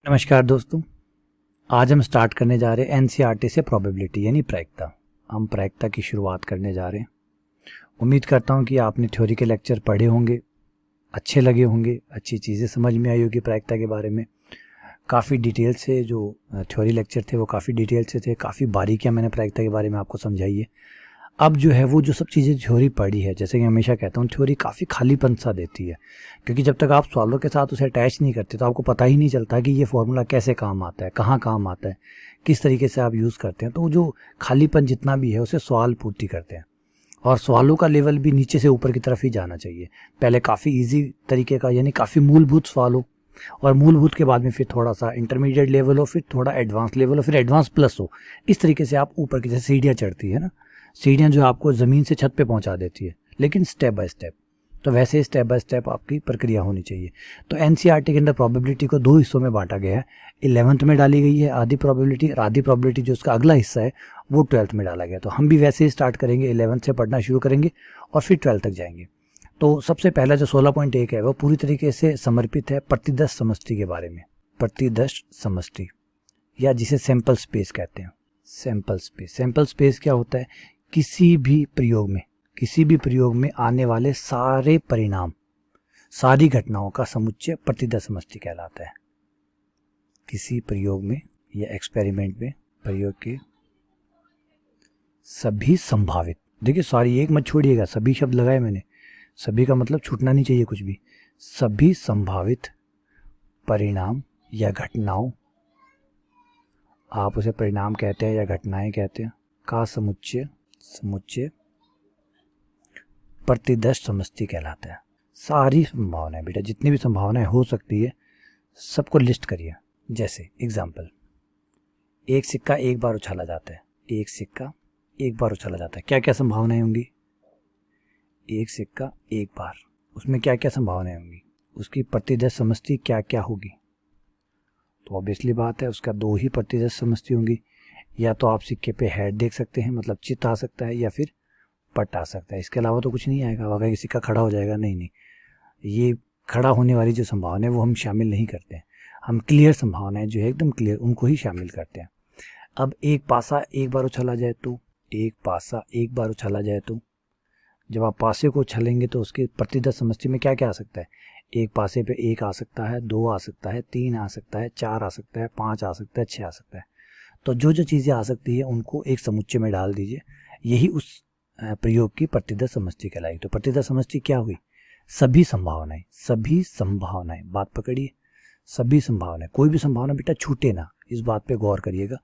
नमस्कार दोस्तों। आज हम स्टार्ट करने जा रहे हैं एनसीईआरटी से प्रोबेबिलिटी यानी प्रायिकता। हम प्रायिकता की शुरुआत करने जा रहे हैं। उम्मीद करता हूं कि आपने थ्योरी के लेक्चर पढ़े होंगे, अच्छे लगे होंगे, अच्छी चीज़ें समझ में आई होगी प्रायिकता के बारे में। काफ़ी डिटेल से जो थ्योरी लेक्चर थे वो काफ़ी डिटेल से थे, काफ़ी बारीकियाँ मैंने प्रायिकता के बारे में आपको समझाई है। अब जो है वो जो सब चीज़ें थ्योरी पढ़ी है, जैसे कि हमेशा कहता हूँ, थ्योरी काफ़ी खालीपन सा देती है, क्योंकि जब तक आप सवालों के साथ उसे अटैच नहीं करते तो आपको पता ही नहीं चलता कि ये फॉर्मूला कैसे काम आता है, कहाँ काम आता है, किस तरीके से आप यूज़ करते हैं। तो जो खालीपन जितना भी है उसे सवाल पूर्ति करते हैं, और सवालों का लेवल भी नीचे से ऊपर की तरफ ही जाना चाहिए। पहले काफ़ी ईजी तरीके का यानी काफ़ी मूलभूत सवाल हो, और मूलभूत के बाद में फिर थोड़ा सा इंटरमीडिएट लेवल हो, फिर थोड़ा एडवांस लेवल हो, फिर एडवांस प्लस हो। इस तरीके से आप ऊपर की, जैसे सीढ़ियाँ चढ़ती है ना, सीढ़ियाँ जो आपको ज़मीन से छत पे पहुंचा देती है, लेकिन स्टेप बाय स्टेप। तो वैसे स्टेप बाय स्टेप आपकी प्रक्रिया होनी चाहिए। तो एनसीईआरटी के अंदर प्रोबेबिलिटी को दो हिस्सों में बांटा गया है। 11th में डाली गई है आधी प्रोबेबिलिटी, और आधी प्रोबेबिलिटी जो उसका अगला हिस्सा है वो 12th में डाला गया। तो हम भी वैसे ही स्टार्ट करेंगे, 11th से पढ़ना शुरू करेंगे और फिर 12th तक जाएंगे। तो सबसे पहला जो 16.1 है वो पूरी तरीके से समर्पित है प्रतिदर्श समष्टि के बारे में। प्रतिदर्श समष्टि, या जिसे सैंपल स्पेस कहते हैं। सैंपल स्पेस, सैंपल स्पेस क्या होता है? किसी भी प्रयोग में आने वाले सारे परिणाम, सारी घटनाओं का समुच्चय प्रतिदर्श समष्टि कहलाता है। किसी प्रयोग में या एक्सपेरिमेंट में प्रयोग के सभी संभावित, देखिए सारी एक मत छोड़िएगा, सभी शब्द लगाए मैंने, सभी का मतलब छूटना नहीं चाहिए कुछ भी। सभी संभावित परिणाम या घटनाओं, आप उसे परिणाम कहते हैं या घटनाएं कहते हैं, का समुच्चय प्रतिदर्श समष्टि कहलाता है। सारी संभावनाएं बेटा, जितनी भी संभावनाएं हो सकती है सबको लिस्ट करिए। जैसे एग्जाम्पल, एक सिक्का एक बार उछाला जाता है। एक सिक्का एक बार उछाला जाता है, क्या क्या संभावनाएं होंगी? एक सिक्का एक बार, उसमें क्या क्या संभावनाएं होंगी? उसकी प्रतिदर्श समष्टि क्या क्या होगी? तो ऑब्वियसली बात है उसका दो ही प्रतिदर्श समष्टि होंगी। या तो आप सिक्के पे हेड देख सकते हैं, मतलब चित्त आ सकता है, या फिर पट आ सकता है। इसके अलावा तो कुछ नहीं आएगा। अगर ये सिक्का खड़ा हो जाएगा, नहीं, ये खड़ा होने वाली जो संभावना है वो हम शामिल नहीं करते हैं। हम क्लियर संभावनाएं जो है एकदम क्लियर, उनको ही शामिल करते हैं। अब एक पासा एक बार उछाला जाए तो, एक पासा एक बार उछाला जाए तो, जब आप पासे को उछालेंगे तो उसके प्रतिदर्श समष्टि में क्या क्या आ सकता है? एक पासे पे एक आ सकता है, दो आ सकता है, तीन आ सकता है, चार आ सकता है, पाँच आ सकता है, छः आ सकता है। तो जो जो चीज़ें आ सकती है उनको एक समुच्चय में डाल दीजिए, यही उस प्रयोग की प्रतिदर्श समष्टि कहलाई। तो प्रतिदर्श समष्टि क्या हुई? सभी संभावनाएं, सभी संभावनाएं, बात पकड़िए, सभी संभावनाएं, कोई भी संभावना बेटा छूटे ना, इस बात पे गौर करिएगा।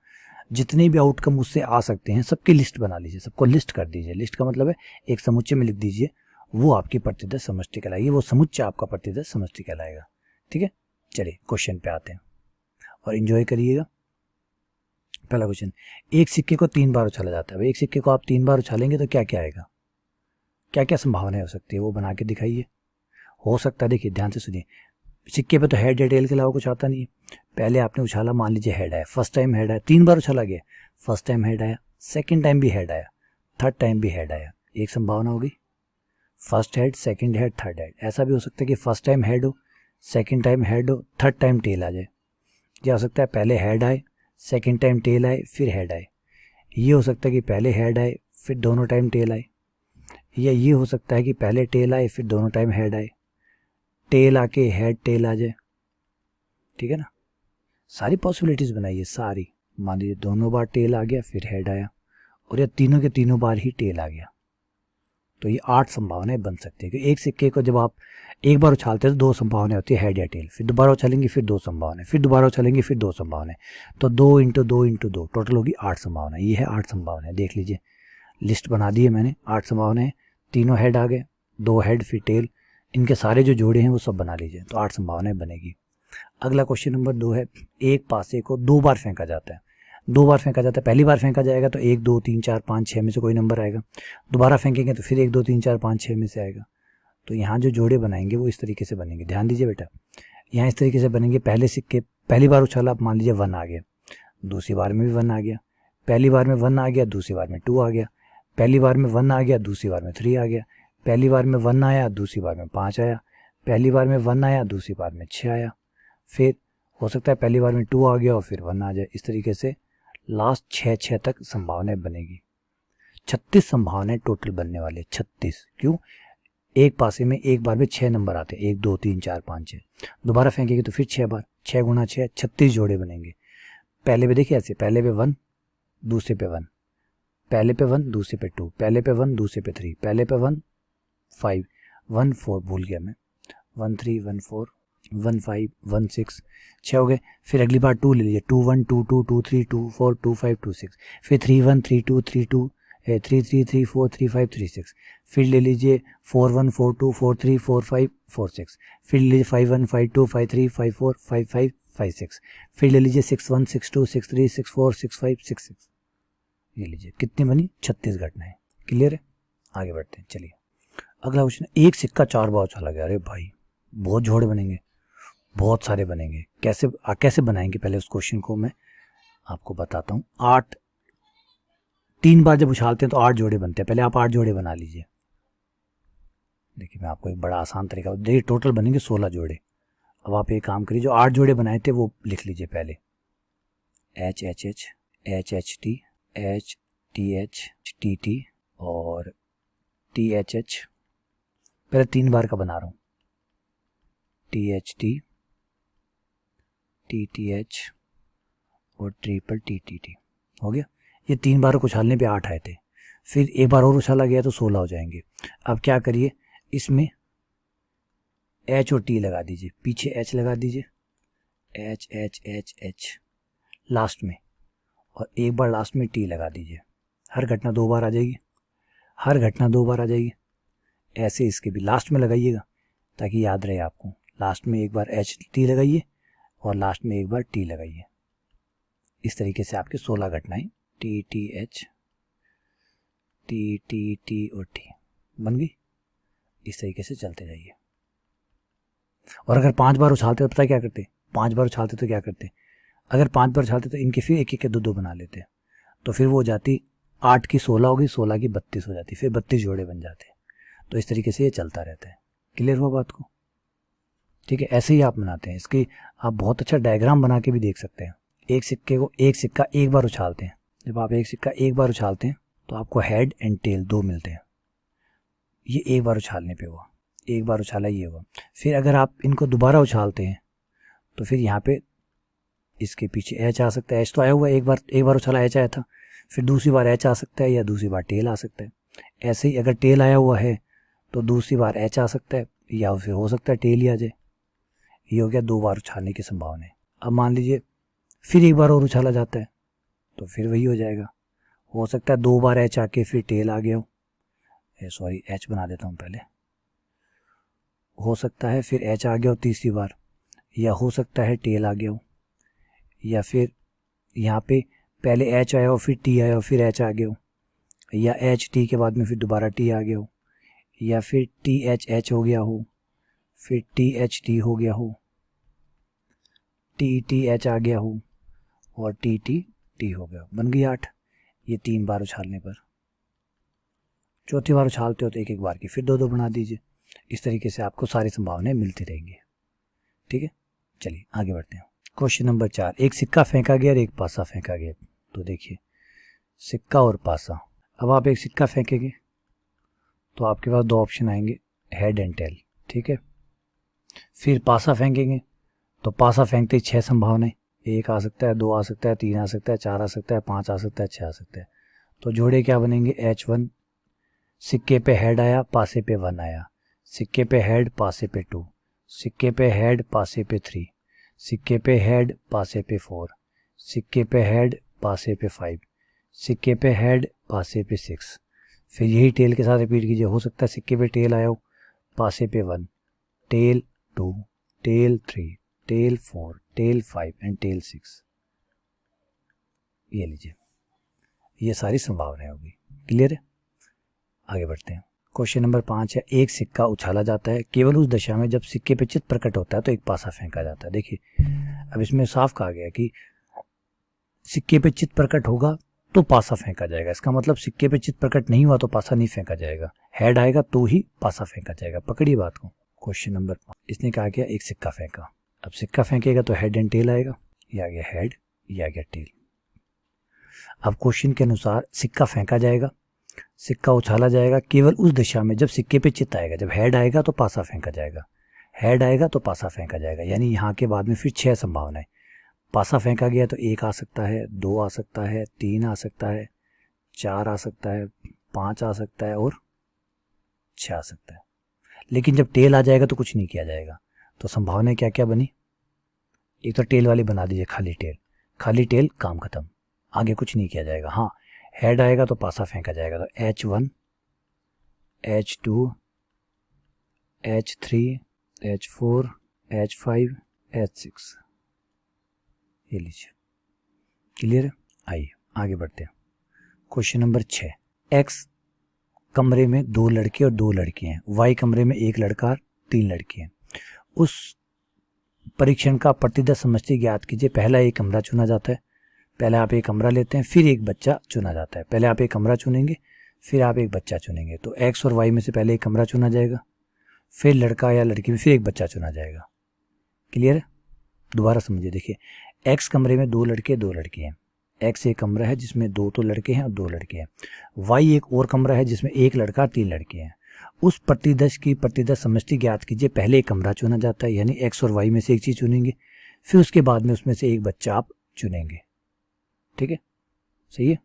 जितने भी आउटकम उससे आ सकते हैं सबकी लिस्ट बना लीजिए, सबको लिस्ट कर दीजिए। लिस्ट का मतलब है एक समुच्चय में लिख दीजिए, वो आपकी प्रतिदर्श समष्टि कहलाएगी, वो समुच्चय आपका प्रतिदर्श समष्टि कहलाएगा। ठीक है, चलिए क्वेश्चन पे आते हैं और एंजॉय करिएगा। पहला क्वेश्चन, एक सिक्के को 3 बार उछाला जाता है। एक सिक्के को आप 3 बार उछालेंगे तो क्या क्या आएगा? क्या क्या संभावनाएं हो सकती है वो बना के दिखाइए। हो सकता है, देखिए ध्यान से सुनिए, सिक्के पे तो हेड या टेल के अलावा कुछ आता नहीं है। पहले आपने उछाला, मान लीजिए हेड आया, फर्स्ट टाइम हेड आया, 3 बार उछाला गया, फर्स्ट टाइम हेड आया, सेकंड टाइम भी हेड आया, थर्ड टाइम भी हेड आया। एक संभावना होगी, first head, second head, third head. ऐसा भी हो सकता है कि फर्स्ट टाइम हेड हो, सेकंड टाइम हेड हो, थर्ड टाइम टेल आ जाए। यह हो सकता है पहले हेड आए, सेकंड टाइम टेल आए, फिर हेड आए। ये हो सकता है कि पहले हेड आए फिर दोनों टाइम टेल आए, या ये हो सकता है कि पहले टेल आए फिर दोनों टाइम हेड आए, टेल आके हेड टेल आ जाए। ठीक है ना, सारी पॉसिबिलिटीज बनाइए सारी। मान लीजिए दोनों बार टेल आ गया फिर हेड आया, और या तीनों के तीनों बार ही टेल आ गया, तो ये 8 संभावनाएं बन सकती है। क्योंकि एक सिक्के को जब आप एक बार उछालते हैं तो 2 संभावनाएं होती है, हेड या टेल। फिर दोबारा उछालेंगे फिर 2 संभावनाएं, फिर दोबारा उछालेंगे फिर 2 संभावनाएं। तो 2 इंटू 2 इंटू 2 टोटल होगी 8 संभावनाएं। ये है 8 संभावनाएं, देख लीजिए लिस्ट बना दी है मैंने। 8 संभावनाएं, तीनों हेड आ गए, 2 हेड फिर टेल, इनके सारे जो जोड़े हैं वो सब बना लीजिए, तो 8 संभावनाएं बनेगी। अगला क्वेश्चन नंबर 2 है, एक पासे को 2 बार फेंका जाता है। 2 बार फेंका जाता है, पहली बार फेंका जाएगा तो 1 2 3 4 5 6 में से कोई नंबर आएगा, दोबारा फेंकेंगे तो फिर 1 2 3 4 5 6 में से आएगा। तो यहाँ जो जोड़े बनाएंगे वो इस तरीके से बनेंगे, ध्यान दीजिए बेटा। यहाँ इस तरीके से बनेंगे, पहले सिक्के पहली बार उछाला, मान लीजिए 1 आ गया, दूसरी बार में भी 1 आ गया, पहली बार में 1 आ गया, दूसरी बार में 2 आ गया, पहली बार में 1 आ गया, दूसरी बार में 3 आ गया, पहली बार में 1 आया, दूसरी बार में 5 आया, पहली बार में 1 आया, दूसरी बार में 6 आया। फिर हो सकता है पहली बार में 2 आ गया और फिर 1 आ जाए। इस तरीके से लास्ट 6 तक संभावनाएं बनेगी। 36 संभावनाएं टोटल बनने वाले, 36। क्यों? एक पासे में एक बार में 6 नंबर आते हैं, 1 2 3 4 5 6। दोबारा फेंकेंगे तो फिर 6 बार, 6 गुणा 6 36 जोड़े बनेंगे। पहले पे देखिए ऐसे, पहले पे 1, दूसरे पे 1, पहले पे 1, दूसरे पे 2, पहले पे 1, दूसरे पे 3, पहले पे 1 5 1 4, भूल गया मैं, 1 3 1 4 1 5 1 6, 6 हो गए। फिर अगली बार 2 ले लीजिए, 2 1 2 2 2 3 2 4 2 5 2 6। फिर 3 1 3 2 3 2 3 3 3 4 3 5 3 6। फिर ले लीजिए 4 1 4 2 4 3 4 5 4 6। फिर ले लीजिए 5 1 5 2 5 3 5 4 5 5 5 6। फिर ले लीजिए 6 1 6 2 6 3 6 4 6 5 6 6। ये लीजिए कितनी बनी? 36 घटनाएं। क्लियर है? आगे बढ़ते हैं। चलिए अगला क्वेश्चन, एक सिक्का 4 बार उछाला गया। अरे भाई बहुत जोड़े बनेंगे, बहुत सारे बनेंगे। कैसे बनाएंगे, पहले उस क्वेश्चन को मैं आपको बताता हूँ। 8 3 बार जब उछालते हैं तो 8 जोड़े बनते हैं। पहले आप 8 जोड़े बना लीजिए। देखिए मैं आपको एक बड़ा आसान तरीका, देखिए टोटल बनेंगे 16 जोड़े। अब आप एक काम करिए, जो 8 जोड़े बनाए थे वो लिख लीजिए पहले। H H H, H H T, H T H, T T और टी एच एच। पहले 3 बार का बना रहा हूँ, T H T, T T H और ट्रिपल टी टी टी। हो गया। ये 3 बार उछालने पे 8 आए थे। फिर एक बार और उछाला गया तो 16 हो जाएंगे। अब क्या करिए, इसमें एच और टी लगा दीजिए, पीछे एच लगा दीजिए, H H H H last में, और एक बार लास्ट में टी लगा दीजिए। हर घटना 2 बार आ जाएगी, हर घटना 2 बार आ जाएगी। ऐसे इसके भी लास्ट में लगाइएगा ताकि याद रहे आपको। लास्ट में एक बार एच टी लगाइए और लास्ट में एक बार टी लगाइए। इस तरीके से आपके 16 घटनाएं T T H, T T T और टी बन गई। इस तरीके से चलते जाइए। और अगर 5 बार उछालते तो पता क्या करते? 5 बार उछालते तो क्या करते? अगर 5 बार उछालते तो इनके फिर एक एक के 2 बना लेते, तो फिर वो हो जाती 8 की 16 होगी, 16 की 32 हो जाती, फिर 32 जोड़े बन जाते। तो इस तरीके से ये चलता रहता है। क्लियर हुआ बात को? ठीक है, ऐसे ही आप बनाते हैं। इसकी आप बहुत अच्छा डायग्राम बना के भी देख सकते हैं। एक सिक्का एक बार उछालते हैं। जब आप एक सिक्का एक बार उछालते हैं तो आपको हेड एंड टेल 2 मिलते हैं। ये एक बार उछालने पे हुआ, एक बार उछाला ये हुआ। फिर अगर आप इनको दोबारा उछालते हैं तो फिर यहाँ पे इसके पीछे एच आ सकता है। एच तो आया हुआ है, एक बार उछाला एच आया था। फिर दूसरी बार एच आ सकता है या दूसरी बार टेल आ सकता है। ऐसे ही अगर टेल आया हुआ है तो दूसरी बार एच आ सकता है या फिर हो सकता है टेल ही आ जाए। ये हो गया 2 बार उछालने की संभावना है। अब मान लीजिए फिर एक बार और उछाला जाता है तो फिर वही हो जाएगा। हो सकता है 2 बार एच आके फिर टेल आ गया हो, सॉरी एच बना देता हूँ पहले। हो सकता है फिर एच आ गया हो तीसरी बार, या हो सकता है टेल आ गया हो, या फिर यहाँ पे पहले एच आया हो फिर टी आया हो फिर एच आ गया हो, या एच टी के बाद में फिर दोबारा टी आ गया हो, या फिर टी एच एच हो गया हो, फिर टी एच टी हो गया हो, टी टी एच आ गया हो और टी टी टी हो गया। बन गई 8। ये 3 बार उछालने पर। चौथी बार उछालते हो तो एक एक बार की फिर 2 बना दीजिए। इस तरीके से आपको सारी संभावनाएं मिलती रहेंगी। ठीक है, चलिए आगे बढ़ते हैं। क्वेश्चन नंबर 4, एक सिक्का फेंका गया और एक पासा फेंका गया। तो देखिए सिक्का और पासा। अब आप एक सिक्का फेंकेंगे तो आपके पास 2 ऑप्शन आएंगे, हेड एंड टेल। ठीक है, फिर पासा फेंकेंगे तो पासा फेंकते ही 6 संभावनाएं, 1 आ सकता है, 2 आ सकता है, 3 आ सकता है, 4 आ सकता है, 5 आ सकता है, 6 आ सकता है। तो जोड़े क्या बनेंगे? H1। सिक्के पे हेड आया, पासे पे 1 आया, सिक्के पे हेड, पासे पे 2, सिक्के पे हेड, पासे पे 3, सिक्के पे हेड, पासे पे 4, सिक्के पे हेड, पासे पे 5, सिक्के पे हेड, पासे पे 6। फिर यही टेल के साथ रिपीट कीजिए। हो सकता है सिक्के पे टेल आया हो, पासे पे 1, tail 2, tail 3, tail 4, tail 5 and tail 6। ये लीजिए, ये सारी संभावनाएं होगी। क्लियर है? आगे बढ़ते हैं। क्वेश्चन नंबर 5 है, एक सिक्का उछाला जाता है, केवल उस दशा में जब सिक्के पे चित्त प्रकट होता है तो एक पासा फेंका जाता है। देखिए अब इसमें साफ कहा गया कि सिक्के पे चित्त प्रकट होगा तो पासा फेंका जाएगा। इसका मतलब सिक्के पे चित्त प्रकट नहीं हुआ तो पासा नहीं फेंका जाएगा, हेड आएगा तो ही पासा फेंका जाएगा। पकड़िए बात को। क्वेश्चन नंबर 5, इसने कहा क्या? एक सिक्का फेंका। अब सिक्का फेंकेगा तो हेड एंड टेल आएगा, ये आ गया हेड, ये आ गया टेल। अब क्वेश्चन के अनुसार सिक्का फेंका जाएगा, सिक्का उछाला जाएगा केवल उस दिशा में जब सिक्के पे चित्त आएगा। जब हेड आएगा तो पासा फेंका जाएगा, हेड आएगा तो पासा फेंका जाएगा, यानी यहाँ के बाद में फिर 6 संभावनाएं। पासा फेंका गया तो 1 आ सकता है, 2 आ सकता है, 3 आ सकता है, 4 आ सकता है, 5 आ सकता है और 6 आ सकता है। लेकिन जब टेल आ जाएगा तो कुछ नहीं किया जाएगा। तो संभावनाएं क्या क्या बनी, एक तो टेल वाली बना दीजिए, खाली टेल, खाली टेल, काम खत्म, आगे कुछ नहीं किया जाएगा। हाँ, हेड आएगा तो पासा फेंका जाएगा, तो H1, H2, H3, H4, H5, H6, ये लीजिए। क्लियर है? आइए आगे बढ़ते हैं। क्वेश्चन नंबर 6, X कमरे में 2 लड़के और 2 लड़की हैं, Y कमरे में 1 लड़का और 3 लड़की हैं। उस परीक्षण का प्रतिदर्श समष्टि ज्ञात कीजिए। पहला एक कमरा चुना जाता है, पहले आप एक कमरा लेते हैं, फिर एक बच्चा चुना जाता है। पहले आप एक कमरा चुनेंगे, फिर आप एक बच्चा चुनेंगे। तो X और Y में से पहले एक कमरा चुना जाएगा, फिर लड़का या लड़की में फिर एक बच्चा चुना जाएगा। क्लियर है? दोबारा समझिए, देखिए X कमरे में 2 लड़के 2 लड़की हैं। X एक कमरा है जिसमें 2 तो लड़के हैं और 2 लड़के हैं। Y एक और कमरा है जिसमें 1 लड़का 3 लड़के हैं। उस प्रतिदर्श की प्रतिदर्श समष्टि ज्ञात कीजिए। पहले एक कमरा चुना जाता है, यानी X और Y में से एक चीज चुनेंगे, फिर उसके बाद में उसमें से एक बच्चा आप चुनेंगे। ठीक है, सही है?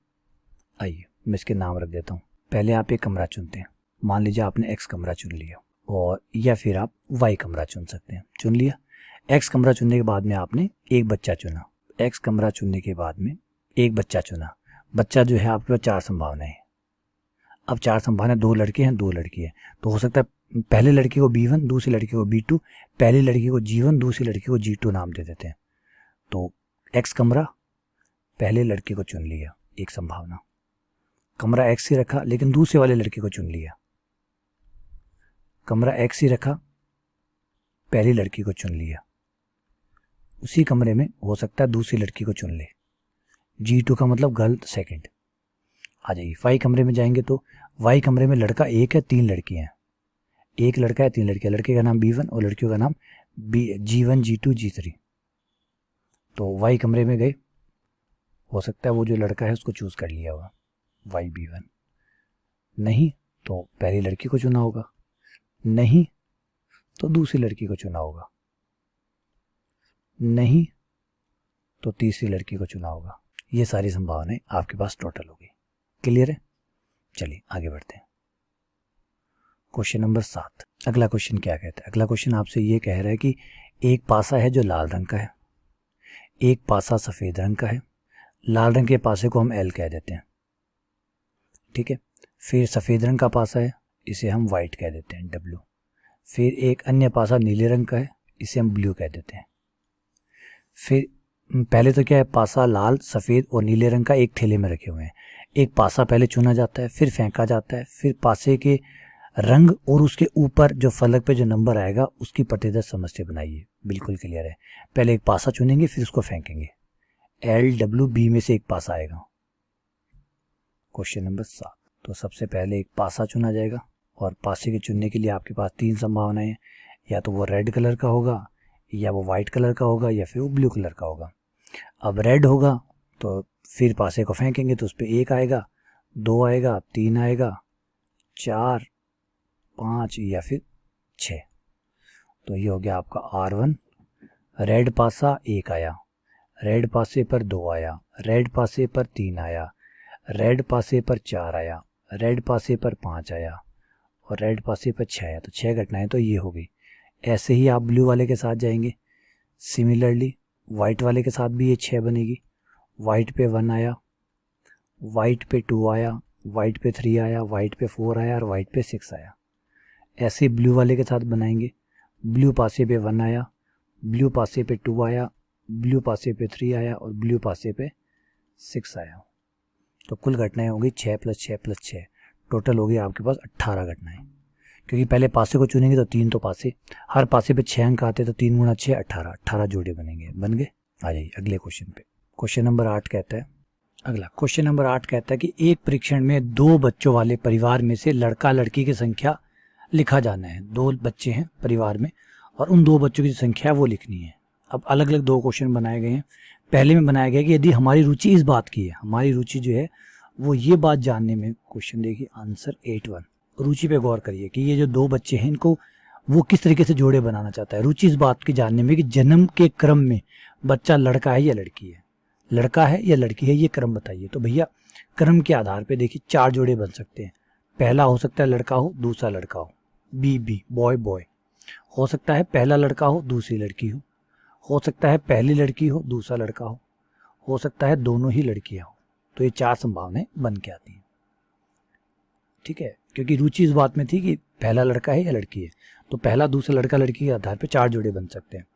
आइए मैं इसके नाम रख देता हूँ। पहले आप एक कमरा चुनते हैं, मान लीजिए आपने X कमरा चुन लिया, और या फिर आप Y कमरा चुन सकते हैं। चुन लिया, X कमरा चुनने के बाद में आपने एक बच्चा चुना। X कमरा चुनने के बाद में एक बच्चा चुना। बच्चा जो है आपके पास 4 संभावनाएं हैं। अब 4 संभावनाएं, 2 लड़के हैं 2 लड़की है, तो हो सकता है पहले लड़के को B1, दूसरी लड़की को B2, पहली लड़की को G1, दूसरी लड़की को G2 नाम दे देते हैं। तो X कमरा पहले लड़के को चुन लिया, एक संभावना। कमरा X ही रखा लेकिन दूसरे वाले लड़के को चुन लिया। कमरा X ही रखा, पहली लड़की को चुन लिया। उसी कमरे में हो सकता है दूसरी लड़की को चुन ले, G2 का मतलब गर्ल सेकंड। आ जाइए Y कमरे में जाएंगे तो Y कमरे में लड़का 1 है 3 लड़की हैं। 1 लड़का है 3 लड़कियां, लड़के का नाम B1 और लड़कियों का नाम G1, G2, G3। तो Y कमरे में गए, हो सकता है वो जो लड़का है उसको चूज कर लिया होगा, YB1। नहीं तो पहली लड़की को चुना होगा, नहीं तो दूसरी लड़की को चुना होगा, नहीं तो तीसरी लड़की को चुना होगा। ये सारी संभावनाएं आपके पास टोटल होगी। क्लियर है? चलिए आगे बढ़ते हैं। Question number 7। अगला क्वेश्चन क्या कहता है? अगला क्वेश्चन आपसे ये कह रहा है कि एक पासा है जो लाल रंग का है, एक पासा सफेद रंग का है। लाल रंग के पासे को हम L कह देते हैं, ठीक है। फिर सफेद रंग का पासा है, इसे हम वाइट कह देते हैं, W। फिर एक अन्य पासा नीले रंग का है, इसे हम ब्लू कह देते हैं। फिर पहले तो क्या है, पासा लाल, सफेद और नीले रंग का एक थैले में रखे हुए हैं। एक पासा पहले चुना जाता है, फिर फेंका जाता है, फिर पासे के रंग और उसके ऊपर जो फलक पे जो नंबर आएगा उसकी प्रतिदर्श समष्टि बनाइए। बिल्कुल क्लियर है? पहले एक पासा चुनेंगे, फिर उसको फेंकेंगे, LWB में से एक पासा आएगा। Question number 7। तो सबसे पहले एक पासा चुना जाएगा, और पासे के चुनने के लिए आपके पास 3 संभावनाएं हैं, या तो वो रेड कलर का होगा, या वो वाइट कलर का होगा, या फिर वो ब्लू कलर का होगा। अब रेड होगा तो फिर पासे को फेंकेंगे तो उस पर 1 आएगा, 2 आएगा, 3 आएगा, 4, 5 या फिर 6। तो ये हो गया आपका R1। रेड पासा 1 आया, रेड पासे पर 2 आया, रेड पासे पर 3 आया, रेड पासे पर 4 आया, रेड पासे पर 5 आया और रेड पासे पर 6 आया। तो 6 घटनाएं तो ये हो गई। ऐसे ही आप ब्लू वाले के साथ जाएंगे, सिमिलरली वाइट वाले के साथ भी ये 6 बनेगी। वाइट पे 1 आया, वाइट पे 2 आया, वाइट पे 3 आया, वाइट पे 4 आया और वाइट पे 6 आया। ऐसे ब्लू वाले के साथ बनाएंगे, ब्लू पासे पे 1 आया, ब्लू पासे पे 2 आया, ब्लू पासे पे 3 आया और ब्लू पासे पे 6 आया। तो कुल घटनाएं होगी 6 + 6 + 6, टोटल होगी आपके पास 18 घटनाएं। क्योंकि पहले पासे को चुनेंगे तो 3 तो पासे, हर पासे पे 6 अंक आते, तो 3 × 6 18 जोड़े बनेंगे। बन गए? आ जाइए अगले क्वेश्चन पे। क्वेश्चन नंबर 8 कहता है, अगला क्वेश्चन नंबर 8 कहता है कि एक परीक्षण में 2 बच्चों वाले परिवार में से लड़का लड़की की संख्या लिखा जाना है। 2 बच्चे हैं परिवार में और उन 2 बच्चों की संख्या वो लिखनी है। अब अलग अलग दो क्वेश्चन बनाए गए हैं। पहले में बनाया गया कि यदि हमारी रुचि इस बात की है, हमारी रुचि जो है वो ये बात जानने में, क्वेश्चन देखिए आंसर 8(1). रुचि पे गौर करिए कि ये जो दो बच्चे हैं इनको वो किस तरीके से जोड़े बनाना चाहता है। रुचि इस बात की जानने में कि जन्म के क्रम में बच्चा लड़का है या लड़की है, लड़का है या लड़की है, ये क्रम बताइए। तो भैया क्रम के आधार पे देखिए 4 जोड़े बन सकते हैं। पहला हो सकता है लड़का हो, दूसरा लड़का हो, बी बॉय बॉय। हो सकता है पहला लड़का हो, दूसरी लड़की हो सकता है पहली लड़की हो, दूसरा लड़का हो सकता है दोनों ही लड़कियां हो। तो ये 4 संभावनाएं बन के आती हैं, ठीक है, क्योंकि रुचि इस बात में थी कि पहला लड़का है या लड़की है, तो पहला दूसरा लड़का लड़की के आधार पे 4 जोड़े बन सकते हैं।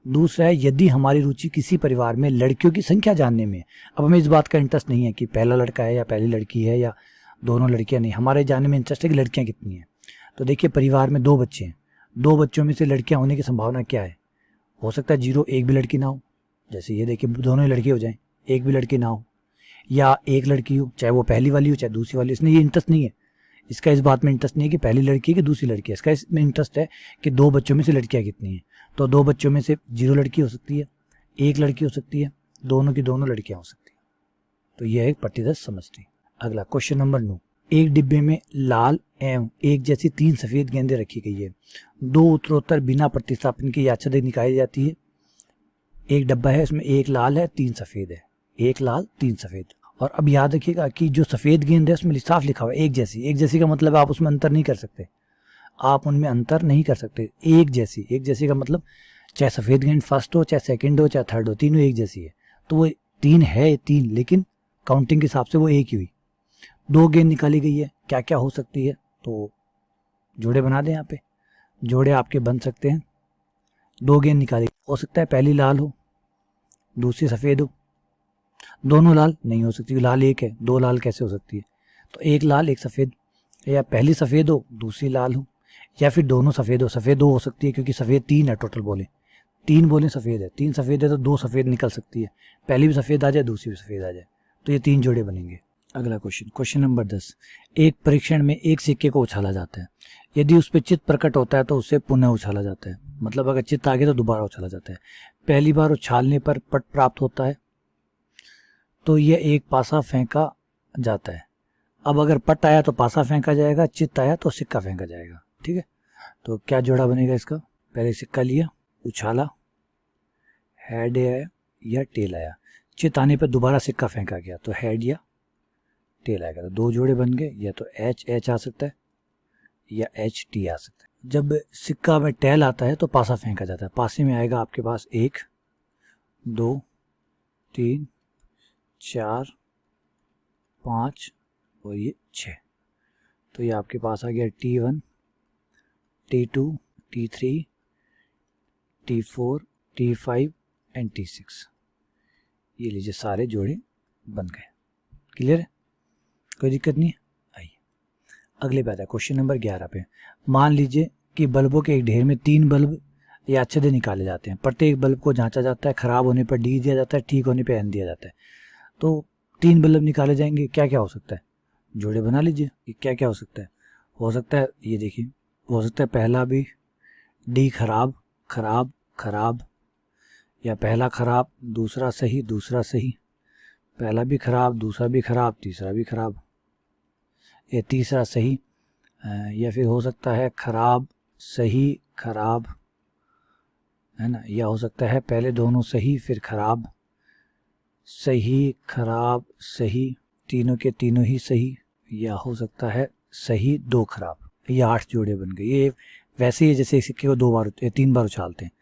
दूसरा है यदि हमारी रुचि किसी परिवार में लड़कियों की संख्या जानने में, अब हमें इस बात का इंटरेस्ट नहीं है कि पहला लड़का है या पहली लड़की है या दोनों लड़कियां, नहीं, हमारे जानने में इंटरेस्ट है कि लड़कियां कितनी हैं। तो देखिए परिवार में 2 बच्चे हैं, 2 बच्चों में से लड़कियां होने की संभावना क्या है? हो सकता है 0, एक भी लड़की ना हो, जैसे ये देखिए दोनों ही लड़की हो जाएं, एक भी लड़की ना हो, या एक लड़की हो, चाहे वो पहली वाली हो चाहे दूसरी वाली। इसमें ये इंटरेस्ट नहीं है, इसका इस बात में इंटरेस्ट नहीं है कि पहली लड़की है कि दूसरी लड़की है, इसका इसमें इंटरेस्ट है कि 2 बच्चों में से लड़कियां कितनी हैं। तो 2 बच्चों में से 0 लड़की हो सकती है, एक लड़की हो सकती है, दोनों की दोनों लड़कियां हो सकती हैं। तो यह एक पट्टीदर समझ थी। अगला क्वेश्चन नंबर 9, एक डिब्बे में लाल एवं एक जैसी 3 सफेद गेंदें रखी गई है। 2 उत्तरोत्तर बिना प्रतिस्थापन के यादृच्छिक निकाली जाती है। एक डब्बा है, इसमें एक लाल है 3 सफेद है, एक लाल 3 सफेद। और अब याद रखिएगा कि जो सफेद गेंद है उसमें साफ लिखा हुआ है एक जैसी। एक जैसी का मतलब आप उसमें अंतर नहीं कर सकते, आप उनमें अंतर नहीं कर सकते। एक जैसी, एक जैसी का मतलब चाहे सफेद गेंद फर्स्ट हो, चाहे सेकंड हो, चाहे थर्ड हो, तीनों एक जैसी है। तो वो 3 है 3, लेकिन काउंटिंग के हिसाब से वो एक ही हुई। 2 गेंद निकाली गई है, क्या क्या हो सकती है, तो जोड़े बना दें। यहाँ पे जोड़े आपके बन सकते हैं। 2 गेंद निकाली, हो सकता है पहली लाल हो, दूसरी सफेद हो। दोनों लाल नहीं हो सकती, लाल एक है, 2 लाल कैसे हो सकती है? तो एक लाल एक सफेद, या पहली सफेद हो दूसरी लाल हो, या फिर दोनों सफेद हो। सफेद 2 हो सकती है क्योंकि सफेद 3 है, टोटल बोले 3 बोले सफेद है, 3 सफेद है तो 2 सफेद निकल सकती है, पहली भी सफेद आ जाए दूसरी भी सफेद आ जाए, तो ये 3 जोड़े बनेंगे। अगला क्वेश्चन, क्वेश्चन नंबर 10, एक परीक्षण में एक सिक्के को उछाला जाता है। यदि उस पर चित्त प्रकट होता है तो उसे पुनः उछाला जाता है। मतलब अगर चित्त आ गया तो दोबारा उछाला जाता है। पहली बार उछालने पर पट प्राप्त होता है तो यह एक पासा फेंका जाता है। अब अगर पट आया तो पासा फेंका जाएगा, चित्त आया तो सिक्का फेंका जाएगा, ठीक है। तो क्या जोड़ा बनेगा इसका? पहले सिक्का लिया, उछाला, हेड आया या टेल आया, चित्त आने पर दोबारा सिक्का फेंका गया तो हेड या टेल आएगा। तो 2 जोड़े बन गए, या तो एच आ सकता है या एच टी आ सकता है। जब सिक्का में टेल आता है तो पासा फेंका जाता है। पासे में आएगा आपके पास 1 2 3 4 5 और ये 6। तो ये आपके पास आ गया T1 T2 T3 T4 T5 and T6। ये लीजिए सारे जोड़े बन गए। क्लियर है, कोई दिक्कत नहीं है। आइए अगले पे आता है क्वेश्चन नंबर 11 पे। मान लीजिए कि बल्बों के एक ढेर में 3 बल्ब या अच्छे निकाले जाते हैं। प्रत्येक बल्ब को जांचा जाता है, खराब होने पर डी दिया जाता है, ठीक होने पर एन दिया जाता है। तो 3 बल्ब निकाले जाएंगे, क्या क्या हो सकता है? जोड़े बना लीजिए कि क्या क्या हो सकता है। हो सकता है ये देखिए, हो सकता है पहला भी डी खराब खराब खराब, या पहला खराब दूसरा सही दूसरा सही, पहला भी खराब दूसरा भी खराब तीसरा भी खराब, या तीसरा सही, या फिर हो सकता है खराब सही खराब, है ना। या हो सकता है पहले दोनों सही फिर खराब, सही खराब सही, तीनों के तीनों ही सही, या हो सकता है सही 2 खराब। ये 8 जोड़े बन गए। ये वैसे ही जैसे सिक्के को 2 बार 3 बार उछालते हैं,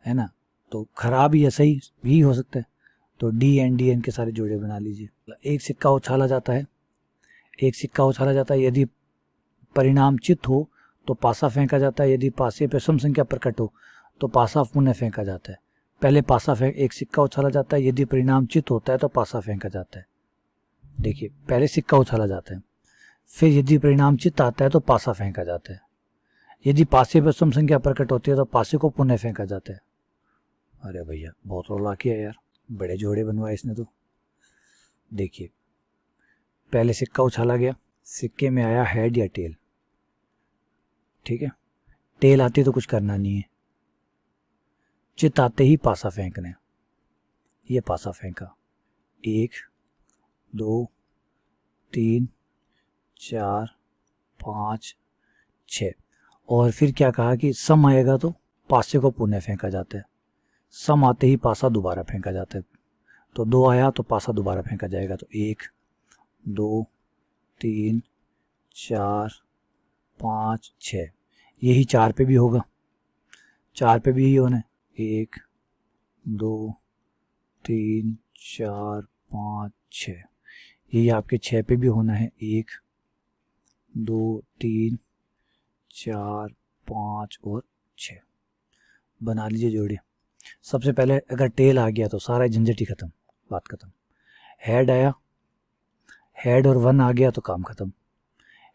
है ना। तो खराब या सही भी हो सकता है। तो डी एन के सारे जोड़े बना लीजिए। एक सिक्का उछाला जाता है, एक सिक्का उछाला जाता है। यदि परिणाम चित हो तो पासा फेंका जाता है। यदि पासे पर सम संख्या प्रकट हो तो पासा पुनः फेंका जाता है। पहले पासा एक सिक्का उछाला जाता है, यदि परिणाम चित होता है तो पासा फेंका जाता है। देखिए पहले सिक्का उछाला जाता है, फिर यदि परिणाम चित आता है तो पासा फेंका जाता है। यदि पासे पर सम संख्या प्रकट होती है तो पासे को पुनः फेंका जाता है। अरे भैया बहुत रौला किया यार, बड़े जोड़े बनवाए इसने तो। देखिए पहले सिक्का उछाला गया, सिक्के में आया हेड या टेल, ठीक है। टेल आती तो कुछ करना नहीं है, चित आते ही पासा फेंकने। ये पासा फेंका, 1 2 3 4 5 6। और फिर क्या कहा कि सम आएगा तो पासे को पुनः फेंका जाता है। सम आते ही पासा दोबारा फेंका जाता है। तो 2 आया तो पासा दोबारा फेंका जाएगा। तो 1 2 3 4 5 6। यही 4 पे भी होगा, 4 पे भी यही होना है। 1 2 3 4 5 6। यही आपके 6 पे भी होना है। 1 2 3 4 5 और 6। बना लीजिए जोड़ी। सबसे पहले अगर टेल आ गया तो सारा झंझट ही खत्म, बात खत्म। हेड आया, हेड और 1 आ गया तो काम खत्म।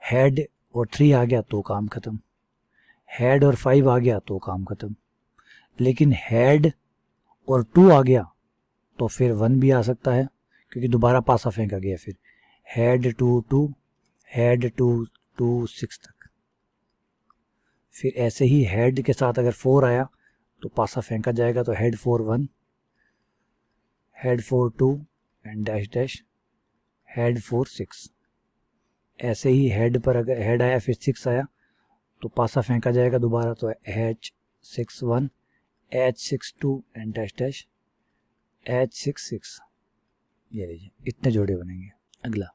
हेड और 3 आ गया तो काम खत्म। हेड और 5 आ गया तो काम खत्म। लेकिन हेड और 2 आ गया तो फिर 1 भी आ सकता है, क्योंकि दोबारा पासा फेंका गया। फिर हेड 2 2, हेड 2 2 6 तक। फिर ऐसे ही हेड के साथ अगर 4 आया तो पासा फेंका जाएगा। तो head 4 1, head 4 2 and dash dash, head 4 6। ऐसे ही हेड पर अगर हेड आया फिर 6 आया तो पासा फेंका जाएगा दोबारा। तो H 6 1, H 6 2 and dash dash, H 6 6। ये लीजिए, इतने जोड़े बनेंगे। अगला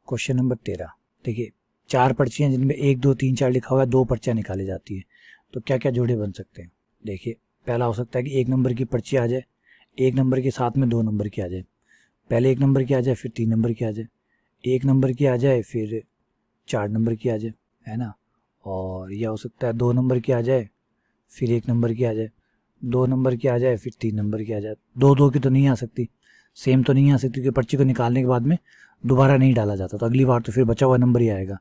क्वेश्चन नंबर 13। देखिए 4 पर्चियाँ जिनमें 1 2 3 4 लिखा हुआ है, 2 पर्चियाँ निकाली जाती है। तो क्या क्या जोड़े बन सकते हैं? देखिए पहला हो सकता है कि 1 नंबर की पर्ची आ जाए, 1 नंबर के साथ में 2 नंबर की आ जाए। पहले 1 नंबर की आ जाए, फिर 3 नंबर की आ जाए। 1 नंबर की आ जाए, फिर 4 नंबर की आ जाए, है ना। और यह हो सकता है 2 नंबर की आ जाए, फिर 1 नंबर की आ जाए। 2 नंबर की आ जाए, फिर 3 नंबर की आ जाए। 2 2 की तो नहीं आ सकती, सेम तो नहीं आ सकती, क्योंकि पर्ची को निकालने के बाद में दोबारा नहीं डाला जाता। तो अगली बार तो फिर बचा हुआ नंबर ही आएगा।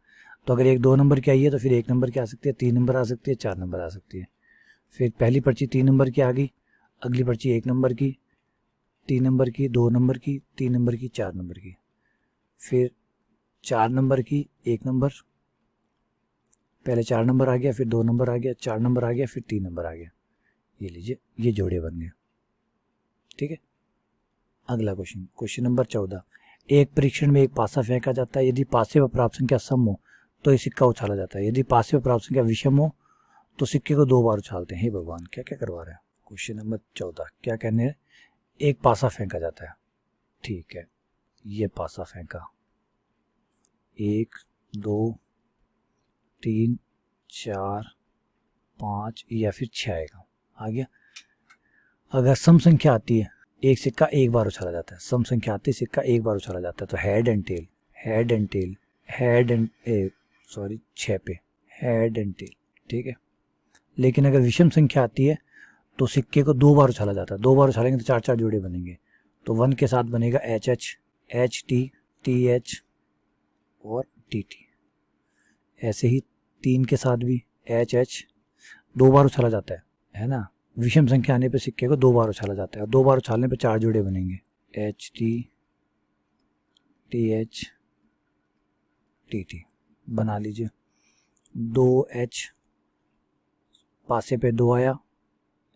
तो अगर 1 2 नंबर की आई है तो फिर 1 नंबर की आ सकती है, 3 नंबर आ सकती है, 4 नंबर आ सकती है। फिर पहली पर्ची 3 नंबर की आ गई, अगली पर्ची 1 नंबर की, 3 नंबर की, 2 नंबर की, 3 नंबर की, 4 नंबर की। फिर 4 नंबर की 1 नंबर, पहले 4 नंबर आ गया, फिर 2 नंबर आ गया, 4 नंबर आ गया, फिर 3 नंबर आ गया। ये लीजिए, ये जोड़े बन गए। ठीक है। अगला क्वेश्चन, क्वेश्चन नंबर 14। एक परीक्षण में एक पासा फेंका जाता है। यदि पासे व प्राप्त संख्या सम हो तो ये सिक्का उछाला जाता है। यदि पासे व प्राप्त संख्या विषम हो तो सिक्के को 2 बार उछालते हैं। हे भगवान, क्या क्या करवा रहे हैं। क्वेश्चन नंबर 14 क्या कहने हैं? एक पासा फेंका जाता है। ठीक है, ये पासा फेंका, 1 2 3 4 5 या फिर 6 आएगा, आ गया। अगर सम संख्या आती है, एक सिक्का एक बार उछाला जाता है। सम संख्या आती है, सिक्का एक बार उछाला जाता है। तो head and tail, head and tail, head and sorry 6 पे, हेड एंड टेल। ठीक है। लेकिन अगर विषम संख्या आती है तो सिक्के को 2 बार उछाला जाता है। 2 बार उछालेंगे तो 4 4 जोड़े बनेंगे। तो 1 के साथ बनेगा H H, H T, T H और टी टी। ऐसे ही 3 के साथ भी एच एच 2 बार उछाला जाता है ना। विषम संख्या आने पे सिक्के को 2 बार उछाला जाता है, और 2 बार उछालने पे 4 जोड़े बनेंगे। H T, T H, T T. बना लीजिए। 2 एच, पासे पे 2 आया,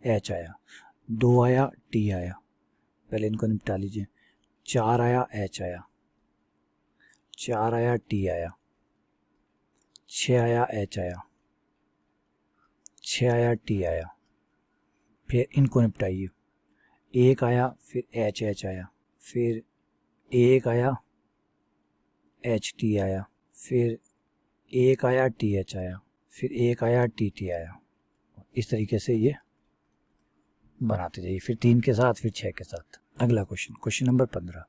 एच आया, 2 आया, टी आया। पहले इनको निपटा लीजिए। 4 आया, एच आया, 4 आया, टी आया, 6 आया, एच आया, 6 आया, टी आया। फिर इनको निपटाइए। 1 आया, फिर एच एच आया, फिर 1 आया, एच टी आया, फिर 1 आया, टी एच आया, फिर 1 आया, टी टी आया। इस तरीके से ये बनाते जाइए। फिर 3 के साथ, फिर 6 के साथ। अगला क्वेश्चन, क्वेश्चन नंबर 15।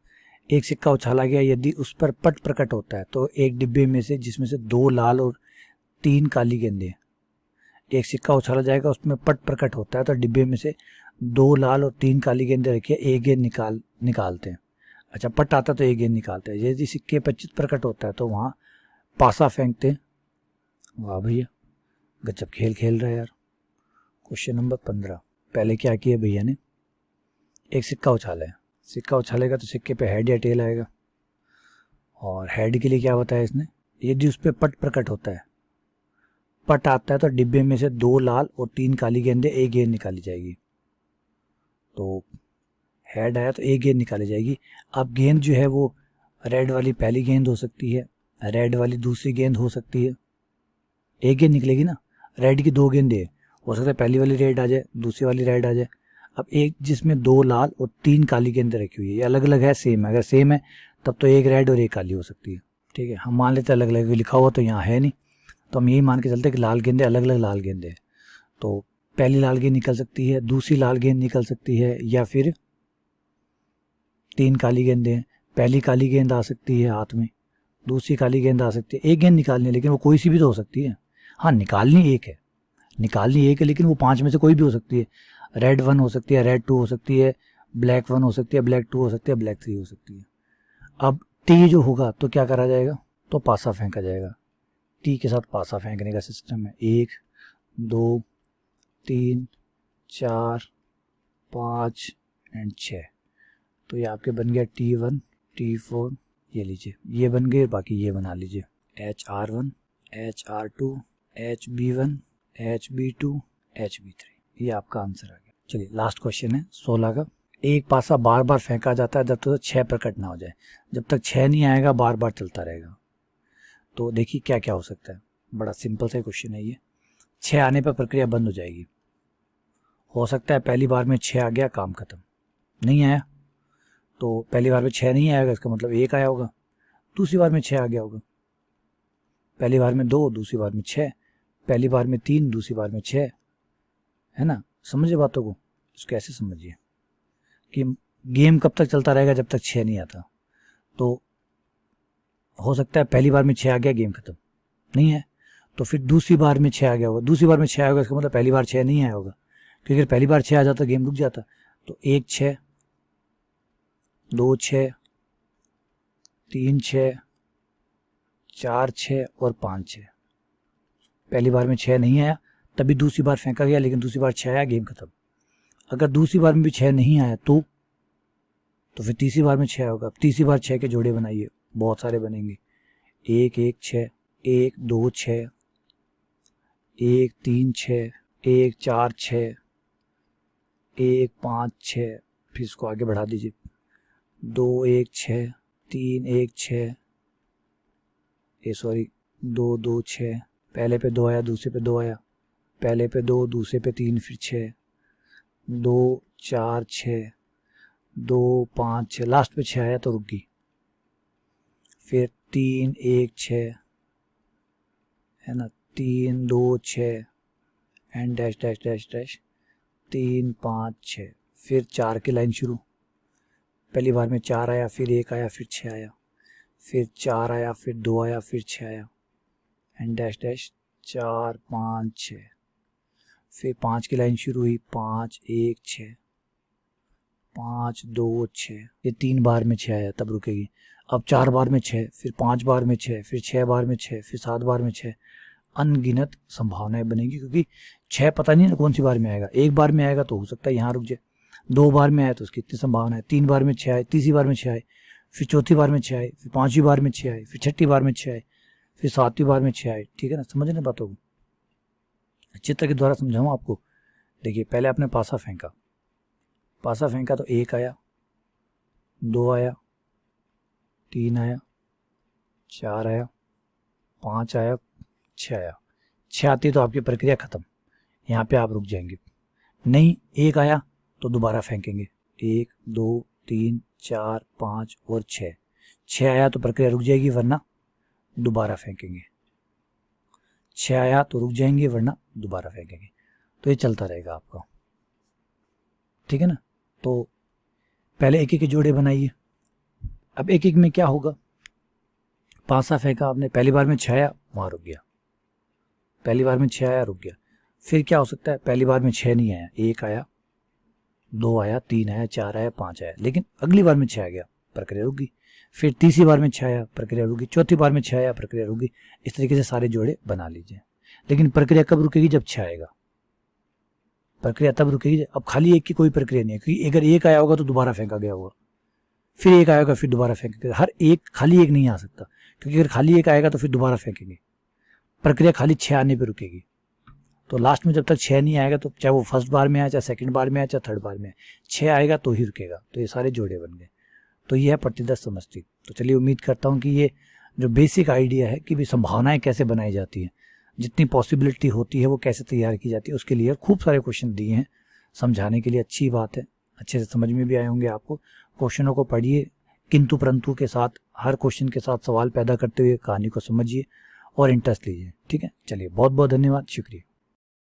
एक सिक्का उछाला गया, यदि उस पर पट प्रकट होता है तो एक डिब्बे में से, जिसमें से 2 लाल और 3 काली गेंदें। एक सिक्का उछाला जाएगा, उसमें पट प्रकट होता है तो डिब्बे में से 2 लाल और 3 काली गेंदें रखिए, एक गेंद निकालते हैं। अच्छा, पट आता तो एक गेंद निकालते हैं। यदि सिक्के पर चित प्रकट होता है तो वहाँ पासा फेंकते हैं। वाह भैया, गजब खेल खेल रहे यार। Question number 15। पहले क्या किया भैया ने? एक सिक्का उछाला है। सिक्का उछालेगा तो सिक्के पे हेड या टेल आएगा। और हेड के लिए क्या बताया इसने? यदि उस पर पट प्रकट होता है, पट आता है तो डिब्बे में से 2 लाल और 3 काली गेंदें, एक गेंद निकाली जाएगी। तो हेड आया तो एक गेंद निकाली जाएगी। अब गेंद जो है वो रेड वाली पहली गेंद हो सकती है, रेड वाली दूसरी गेंद हो सकती है, एक गेंद निकलेगी ना। रेड की 2 गेंदें हो सकता है, पहली वाली रेड आ जाए, दूसरी वाली रेड आ जाए। अब एक जिसमें 2 लाल और 3 काली गेंदें रखी हुई है, ये अलग अलग है सेम है, अगर सेम है तब तो एक रेड और एक काली हो सकती है। ठीक है, हम मान लेते हैं अलग अलग, लिखा हुआ तो यहाँ है नहीं, तो हम यही मान के चलते हैं कि लाल गेंदें अलग अलग लाल गेंदें हैं। तो पहली लाल गेंद निकल सकती है, दूसरी लाल गेंद निकल सकती है, या फिर 3 काली गेंदें हैं। पहली काली गेंद आ सकती है हाथ में, दूसरी काली गेंद आ सकती है। एक गेंद निकालनी है, लेकिन वो कोई सी भी तो हो सकती है। हाँ, निकालनी एक है, लेकिन वो 5 में से कोई भी हो सकती है। रेड 1 हो सकती है, रेड 2 हो सकती है, ब्लैक 1 हो सकती है, ब्लैक 2 हो सकती है, ब्लैक 3 हो सकती है। अब टी जो होगा तो क्या करा जाएगा, तो पासा फेंका जाएगा। टी के साथ पासा फेंकने का सिस्टम है। 1 2 3 4 5 एंड 6। तो ये आपके बन गया T1 T4, ये लीजिए, ये बन गए। बाकी ये बना लीजिए HR1 HR2 HB1 HB2 HB3, ये आपका आंसर आ गया। चलिए लास्ट क्वेश्चन है 16 का। एक पासा बार बार फेंका जाता है जब तक 6 प्रकट ना हो जाए। जब तक 6 नहीं आएगा बार बार चलता रहेगा। तो देखिए क्या क्या हो सकता है, बड़ा सिंपल सा क्वेश्चन है ये। 6 आने पर प्रक्रिया बंद हो जाएगी। हो सकता है पहली बार में 6 आ गया, काम खत्म। नहीं आया तो पहली बार में 6 नहीं आएगा, इसका मतलब 1 आया होगा। दूसरी बार में 6 आ गया होगा, पहली बार में 2, दूसरी बार में 6, पहली बार में 3, दूसरी बार में 6, है ना। समझिए बातों को, इसको ऐसे समझिए कि गेम कब तक चलता रहेगा, जब तक 6 नहीं आता। तो हो सकता है पहली बार में 6 आ गया, गेम खत्म। नहीं है तो फिर दूसरी बार में 6 आ गया होगा, दूसरी बार में 6 आया होगा, इसका मतलब पहली बार 6 नहीं आया होगा, क्योंकि पहली बार 6 आ जाता गेम रुक जाता। तो 1 6 2 6 3 6 4 6 और 5 6। पहली बार में 6 नहीं आया, तभी दूसरी बार फेंका गया, लेकिन दूसरी बार 6 आया, गेम खत्म। अगर दूसरी बार में भी 6 नहीं आया तो फिर तीसरी बार में 6 होगा। अब तीसरी बार 6 के जोड़े बनाइए, बहुत सारे बनेंगे। 1 1 6 1 2 6 1 3 6 1 4 6 1 5 6, फिर इसको आगे बढ़ा दीजिए। 2 1 6 3 1 6 2 2 6, पहले पे 2 आया, दूसरे पे 2 आया, पहले पे 2, दूसरे पे 3, फिर 6 2 4 6 2 5 6, लास्ट पे 6 आया तो रुक गई। फिर 3 1 6, है ना, 3 2 6 and dash dash dash dash 3 5 6, फिर 4 की लाइन शुरू। पहली बार में 4 आया, फिर 1 आया, फिर 6 आया, फिर 4 आया, फिर 2 आया, फिर 6 आया, एंड डैश डैश 4 5 6, फिर 5 की लाइन शुरू हुई। 5 1 6 5 2 6, ये 3 बार में 6 आया, तब रुकेगी। अब 4 बार में 6, फिर 5 बार में 6, फिर 6 बार में 6, फिर 7 बार में 6। अनगिनत संभावनाएं बनेगी, क्योंकि 6 पता नहीं ना कौन सी बार में आएगा। 1 बार में आएगा तो हो सकता है यहाँ रुक जाए, 2 बार में आया तो उसकी इतनी संभावना है, 3 बार में 6 आए, तीसरी बार में 6 आए, फिर चौथी बार में 6 आए, फिर 5वीं बार में 6 आए, फिर 6ठी बार में 6 आए, फिर 7वीं बार में 6 आए। ठीक है ना, समझ ना बातों को, चित्र के द्वारा समझाऊँ आपको। देखिए पहले आपने पासा फेंका तो 1 आया, 2 आया, 3 आया, 4 आया, 5 आया, 6 आया। 6 आती तो आपकी प्रक्रिया खत्म, यहाँ पे आप रुक जाएंगे। नहीं, 1 आया तो दोबारा फेंकेंगे। 1 2 3 4 5 और 6। 6 आया तो प्रक्रिया रुक जाएगी, वरना दोबारा फेंकेंगे। 6 आया तो रुक जाएंगे, वरना दोबारा फेंकेंगे। तो ये चलता रहेगा आपका, ठीक है ना। तो पहले एक एक के जोड़े बनाइए। अब एक एक में क्या होगा, पासा फेंका आपने, पहली बार में 6 आया, वहाँ रुक गया, पहली बार में 6 आया, रुक गया। फिर क्या हो सकता है, पहली बार में 6 नहीं आया, 1 आया, 2 आया, 3 आया, 4 आया, 5 आया, लेकिन अगली बार में 6 आ गया, प्रक्रिया रुक गई। फिर तीसरी बार में 6 आया, प्रक्रिया रुक गई। चौथी बार में 6 आया, प्रक्रिया रुक गई। इस तरीके से सारे जोड़े बना लीजिए। लेकिन प्रक्रिया कब रुकेगी, जब 6 आएगा। प्रक्रिया तब रुकेगी, अब खाली 1 की कोई प्रक्रिया नहीं है, क्योंकि अगर 1 आया होगा तो दोबारा फेंका गया होगा, फिर 1 आएगा, फिर दोबारा फेंकेगा। हर एक खाली 1 नहीं आ सकता, क्योंकि अगर खाली 1 आएगा तो फिर दोबारा फेंकेंगे। प्रक्रिया खाली 6 आने पे रुकेगी। तो लास्ट में जब तक 6 नहीं आएगा, तो चाहे वो फर्स्ट बार में आए, चाहे सेकंड बार में आए, चाहे थर्ड बार में आए, 6 आएगा तो ही रुकेगा। तो ये सारे जोड़े बन गए। तो ये है प्रतिदर्श समष्टि। तो चलिए, उम्मीद करता हूँ कि ये जो बेसिक आइडिया है कि भी संभावनाएं कैसे बनाई जाती हैं, जितनी पॉसिबिलिटी होती है वो कैसे तैयार की जाती है, उसके लिए खूब सारे क्वेश्चन दिए हैं समझाने के लिए। अच्छी बात है, अच्छे से समझ में भी आए होंगे आपको। क्वेश्चनों को पढ़िए किंतु परंतु के साथ, हर क्वेश्चन के साथ सवाल पैदा करते हुए कहानी को समझिए और इंटरेस्ट लीजिए। ठीक है, चलिए, बहुत बहुत धन्यवाद, शुक्रिया।